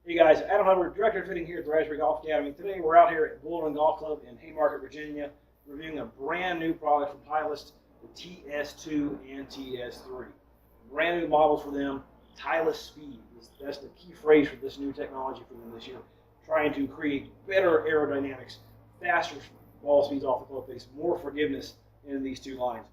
Hey guys, Adam Hubbard, Director of Fitting here at the Raspberry Golf Academy. Today we're out here at Boulder Golf Club in Haymarket, Virginia, reviewing a brand new product from Titleist, the TS2 and TS3. Brand new models for them, Titleist speed. That's the key phrase for this new technology for them this year. Trying to create better aerodynamics, faster ball speeds off the club face, more forgiveness in these two lines.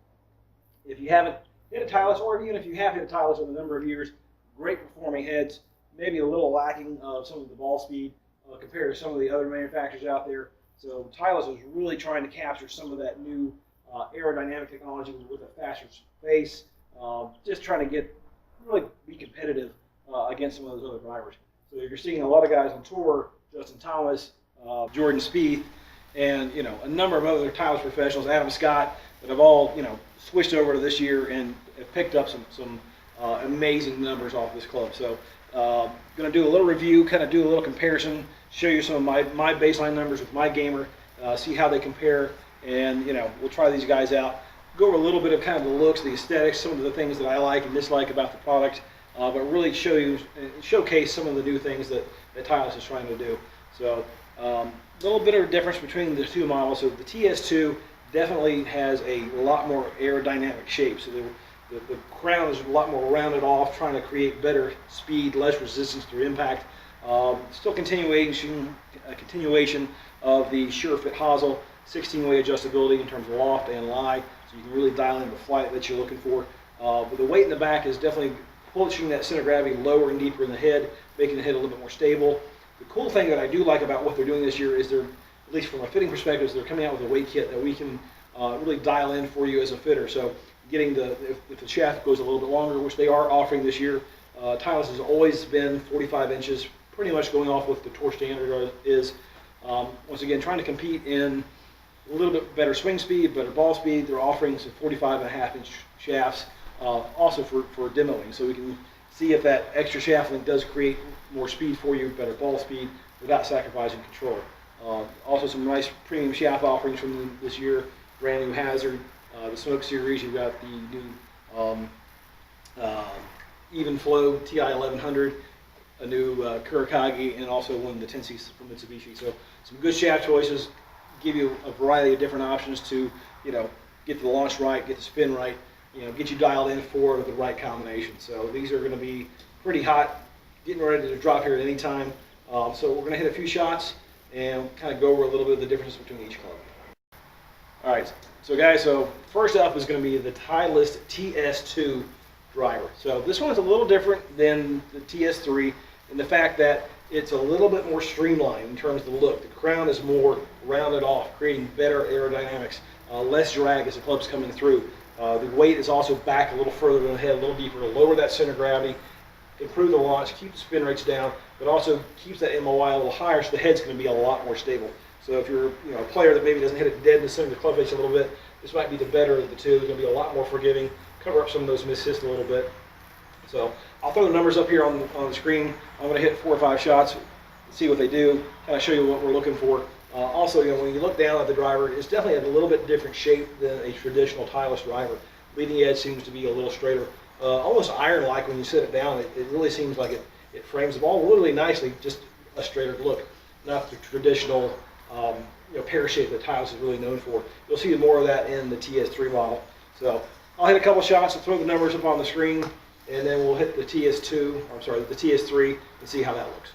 If you haven't hit a Titleist, or even if you have hit a Titleist in a number of years, great performing heads. Maybe a little lacking of some of the ball speed compared to some of the other manufacturers out there. So Titleist is really trying to capture some of that new aerodynamic technology with a faster face, just trying to really be competitive against some of those other drivers. So you're seeing a lot of guys on tour, Justin Thomas, Jordan Spieth, and a number of other Titleist professionals, Adam Scott, that have all switched over to this year and have picked up some amazing numbers off this club. So going to do a little review, kind of do a little comparison, show you some of my baseline numbers with my gamer, see how they compare, and we'll try these guys out. Go over a little bit of kind of the looks, the aesthetics, some of the things that I like and dislike about the product, but really showcase some of the new things that Titleist is trying to do. So a little bit of a difference between the two models. So the TS2 definitely has a lot more aerodynamic shape. So the crown is a lot more rounded off, trying to create better speed, less resistance through impact. Still continuation of the sure fit hosel, 16-way adjustability in terms of loft and lie, so you can really dial in the flight that you're looking for. But the weight in the back is definitely pushing that center of gravity lower and deeper in the head, making the head a little bit more stable. The cool thing that I do like about what they're doing this year is they're, at least from a fitting perspective, is they're coming out with a weight kit that we can really dial in for you as a fitter. So getting if the shaft goes a little bit longer, which they are offering this year, Titleist has always been 45 inches, pretty much going off what the tour standard is. Once again, trying to compete in a little bit better swing speed, better ball speed. They're offering some 45.5-inch shafts, also for demoing, so we can see if that extra shaft length does create more speed for you, better ball speed, without sacrificing control. Also some nice premium shaft offerings from them this year, brand new Hazard. The Smoke Series, you've got the new Even Flow TI 1100, a new Kurakagi, and also one of the 10C from Mitsubishi. So some good shaft choices, give you a variety of different options to get the launch right, get the spin right, get you dialed in for the right combination. So these are going to be pretty hot, getting ready to drop here at any time. So we're going to hit a few shots and kind of go over a little bit of the difference between each club. All right, so guys, first up is going to be the Titleist TS2 Driver. So this one's a little different than the TS3 in the fact that it's a little bit more streamlined in terms of the look. The crown is more rounded off, creating better aerodynamics, less drag as the club's coming through. The weight is also back a little further in the head, a little deeper to lower that center of gravity, improve the launch, keep the spin rates down, but also keeps that MOI a little higher, so the head's going to be a lot more stable. So if you're a player that maybe doesn't hit it dead in the center of the club face a little bit, this might be the better of the two. It's going to be a lot more forgiving, cover up some of those mishits a little bit. So I'll throw the numbers up here on the screen. I'm going to hit 4 or 5 shots, see what they do, kind of show you what we're looking for. Also, when you look down at the driver, it's definitely a little bit different shape than a traditional Titleist driver. Leading edge seems to be a little straighter, almost iron-like when you sit it down. It really seems like it frames the ball really nicely, just a straighter look, not the traditional pear shape that Titleist is really known for. You'll see more of that in the TS3 model. So I'll hit a couple shots and throw the numbers up on the screen, and then we'll hit the TS3 and see how that looks.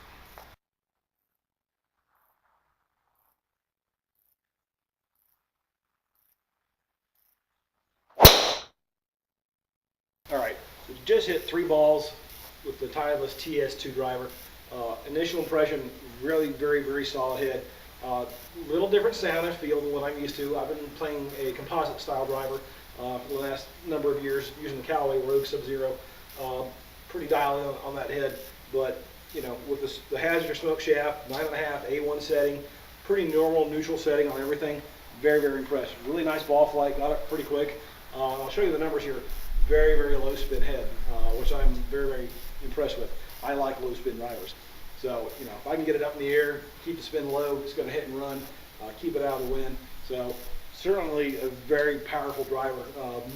All right, so just hit 3 balls with the Titleist TS2 Driver. Initial impression, really very solid head. Little different sound and feel than what I'm used to. I've been playing a composite style driver for the last number of years using the Callaway Rogue Sub-Zero. Pretty dialed in on that head, but with the Hazard smoke shaft, 9.5 A1 setting, pretty normal neutral setting on everything. Very impressed. Really nice ball flight, got it pretty quick. I'll show you the numbers here. Very low spin head, which I'm very impressed with. I like low spin drivers. So, if I can get it up in the air, keep the spin low, it's going to hit and run, keep it out of the wind. So, certainly a very powerful driver.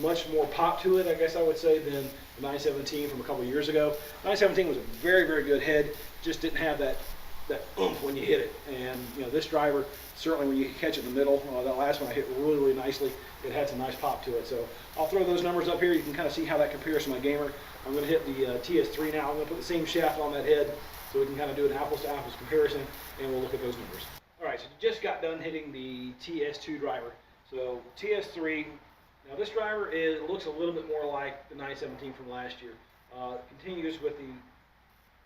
Much more pop to it, I guess I would say, than the 917 from a couple years ago. 917 was a very, very good head, just didn't have that oomph when you hit it. And this driver, certainly when you catch it in the middle, that last one I hit really, really nicely. It had some nice pop to it. So I'll throw those numbers up here. You can kind of see how that compares to my gamer. I'm going to hit the TS3 now. I'm going to put the same shaft on that head so we can kind of do an apples to apples comparison, and we'll look at those numbers. All right, so just got done hitting the TS2 driver. So TS3, now this driver looks a little bit more like the 917 from last year. Continues with the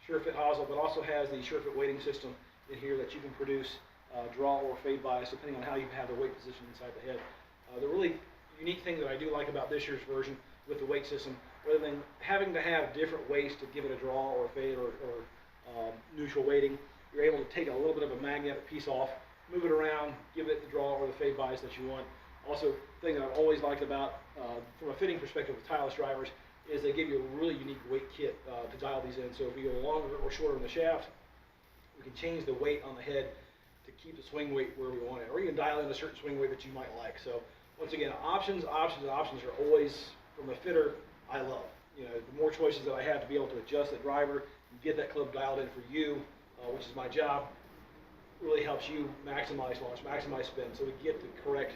SureFit hosel, but also has the SureFit weighting system in here that you can produce draw or fade bias depending on how you have the weight position inside the head. The really unique thing that I do like about this year's version with the weight system, rather than having to have different weights to give it a draw or fade or neutral weighting, you're able to take a little bit of a magnetic piece off, move it around, give it the draw or the fade bias that you want. Also, the thing that I've always liked about, from a fitting perspective with Titleist drivers, is they give you a really unique weight kit to dial these in. So if we go longer or shorter in the shaft, we can change the weight on the head to keep the swing weight where we want it, or you can dial in a certain swing weight that you might like. So once again, options are always, from a fitter, I love. The more choices that I have to be able to adjust that driver and get that club dialed in for you, which is my job, really helps you maximize launch, maximize spin, so we get the correct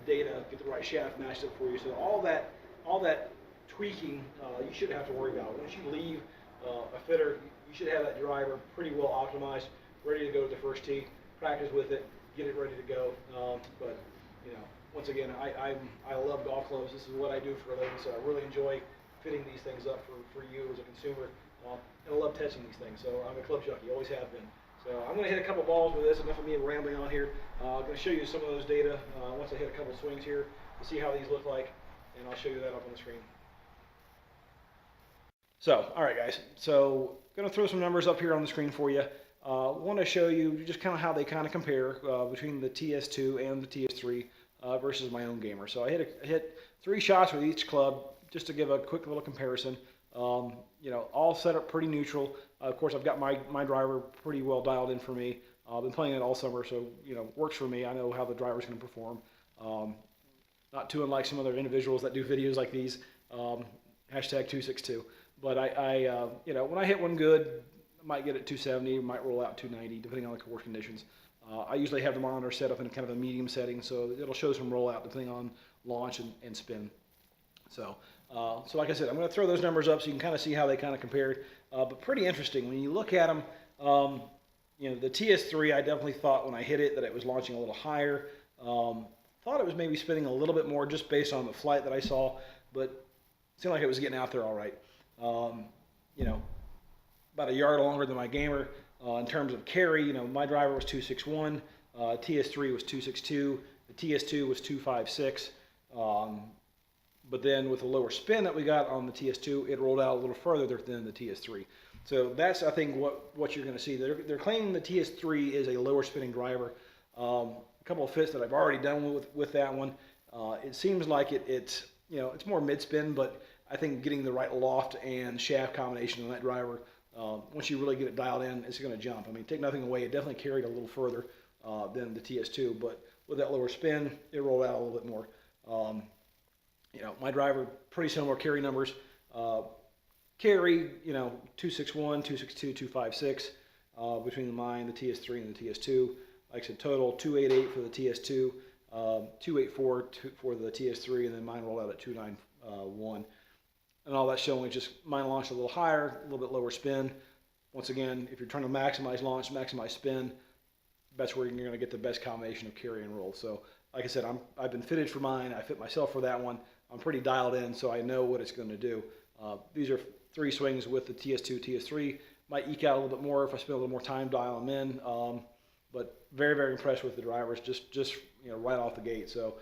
data, get the right shaft matched up for you. So all that tweaking you shouldn't have to worry about. Once you leave a fitter, you should have that driver pretty well optimized, ready to go to the first tee, practice with it, get it ready to go. But once again, I love golf clubs. This is what I do for a living, so I really enjoy fitting these things up for you as a consumer, and I love testing these things. So I'm a club junkie, always have been. So I'm going to hit a couple balls with this. Enough of me rambling on here. I'm going to show you some of those data once I hit a couple swings here to see how these look like, and I'll show you that up on the screen. So, all right, guys. So, going to throw some numbers up here on the screen for you. Want to show you just kind of how they kind of compare between the TS2 and the TS3 versus my own gamer. So I hit 3 shots with each club just to give a quick little comparison. All set up pretty neutral. Of course, I've got my driver pretty well dialed in for me. I've been playing it all summer, so works for me. I know how the driver's going to perform. Not too unlike some other individuals that do videos like these. Hashtag 262. But when I hit one good, I might get it 270, might roll out 290, depending on the course conditions. I usually have the monitor set up in kind of a medium setting, so it'll show some rollout depending on launch and spin. So like I said, I'm going to throw those numbers up so you can kind of see how they kind of compared. But pretty interesting when you look at them. The TS3, I definitely thought when I hit it that it was launching a little higher. Thought it was maybe spinning a little bit more just based on the flight that I saw, but it seemed like it was getting out there all right. About a yard longer than my gamer. In terms of carry, my driver was 261, TS3 was 262, the TS2 was 256. But then with the lower spin that we got on the TS2, it rolled out a little further than the TS3. So that's, I think, what you're going to see. They're claiming the TS3 is a lower spinning driver. A couple of fits that I've already done with that one. It seems like it's more mid spin, but I think getting the right loft and shaft combination on that driver, once you really get it dialed in, it's going to jump. I mean, take nothing away, it definitely carried a little further than the TS2, but with that lower spin, it rolled out a little bit more. My driver, pretty similar carry numbers. Carry, 261, 262, 256 between mine, the TS3 and the TS2. Like I said, total 288 for the TS2, 284 for the TS3, and then mine rolled out at 291. And all that's showing just mine launched a little higher, a little bit lower spin. Once again, if you're trying to maximize launch, maximize spin, that's where you're going to get the best combination of carry and roll. So, like I said, I've been fitted for mine. I fit myself for that one. I'm pretty dialed in, so I know what it's going to do. These are 3 swings with the TS2, TS3. Might eke out a little bit more if I spend a little more time dialing them in. But very, very impressed with the drivers, just right off the gate. So,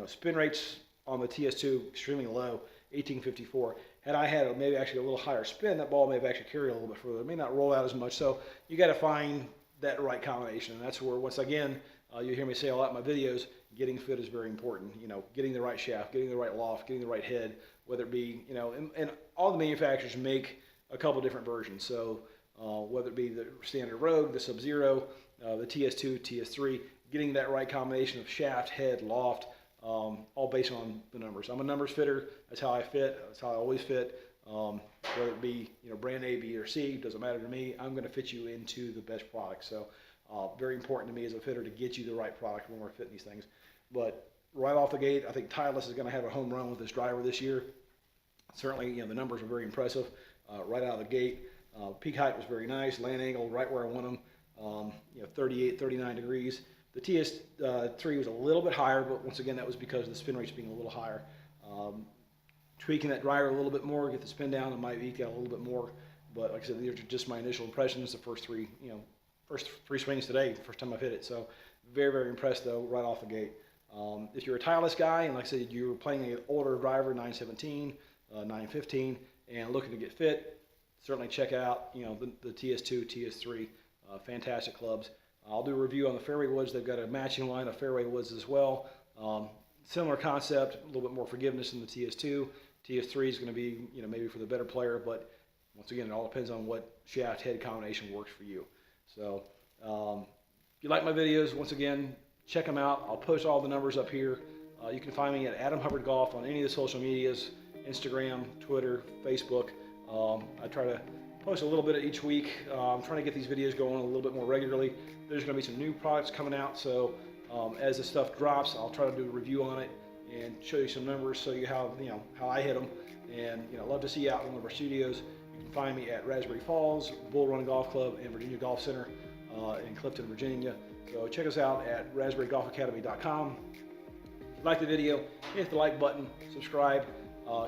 spin rates on the TS2 extremely low, 1854. Had I had maybe actually a little higher spin, that ball may have actually carried a little bit further. It may not roll out as much. So you got to find that right combination, and that's where, once again, you hear me say a lot in my videos, getting fit is very important. Getting the right shaft, getting the right loft, getting the right head, whether it be, and all the manufacturers make a couple different versions. So whether it be the standard Rogue, the Sub-Zero, the TS2, TS3, getting that right combination of shaft, head, loft, all based on the numbers. I'm a numbers fitter. That's how I fit. That's how I always fit. Whether it be brand A, B, or C, doesn't matter to me. I'm going to fit you into the best product. So very important to me as a fitter to get you the right product when we're fitting these things. But right off the gate, I think Titleist is going to have a home run with this driver this year. Certainly, the numbers are very impressive right out of the gate. Peak height was very nice. Land angle right where I want them. 38, 39 degrees. The TS3 was a little bit higher, but once again, that was because of the spin rates being a little higher. Tweaking that driver a little bit more, get the spin down, it might eke out a little bit more. But like I said, these are just my initial impressions. The first three swings today, the first time I've hit it. So very, very impressed though, right off the gate. If you're a Titleist guy, and like I said, you're playing an older driver, 917, 915, and looking to get fit, certainly check out the TS2, TS3, fantastic clubs. I'll do a review on the fairway woods. They've got a matching line of fairway woods as well. Similar concept, a little bit more forgiveness in the TS2. TS3 is going to be, maybe for the better player, but once again, it all depends on what shaft-head combination works for you. So, if you like my videos, once again, check them out. I'll post all the numbers up here. You can find me at Adam Hubbard Golf on any of the social medias, Instagram, Twitter, Facebook. I try to post a little bit each week. I'm trying to get these videos going a little bit more regularly. There's going to be some new products coming out, so as the stuff drops, I'll try to do a review on it and show you some numbers so you have how I hit them. And I'd love to see you out in one of our studios. You can find me at Raspberry Falls, Bull Run Golf Club, and Virginia Golf Center in Clifton, Virginia. So check us out at raspberrygolfacademy.com. If you like the video, hit the like button, subscribe,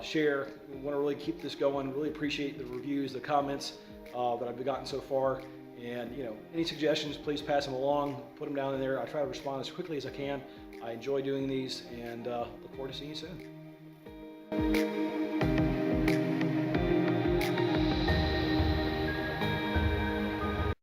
share. We want to really keep this going. Really appreciate the reviews, the comments that I've gotten so far. And any suggestions, please pass them along, put them down in there. I try to respond as quickly as I can. I enjoy doing these, and look forward to seeing you soon.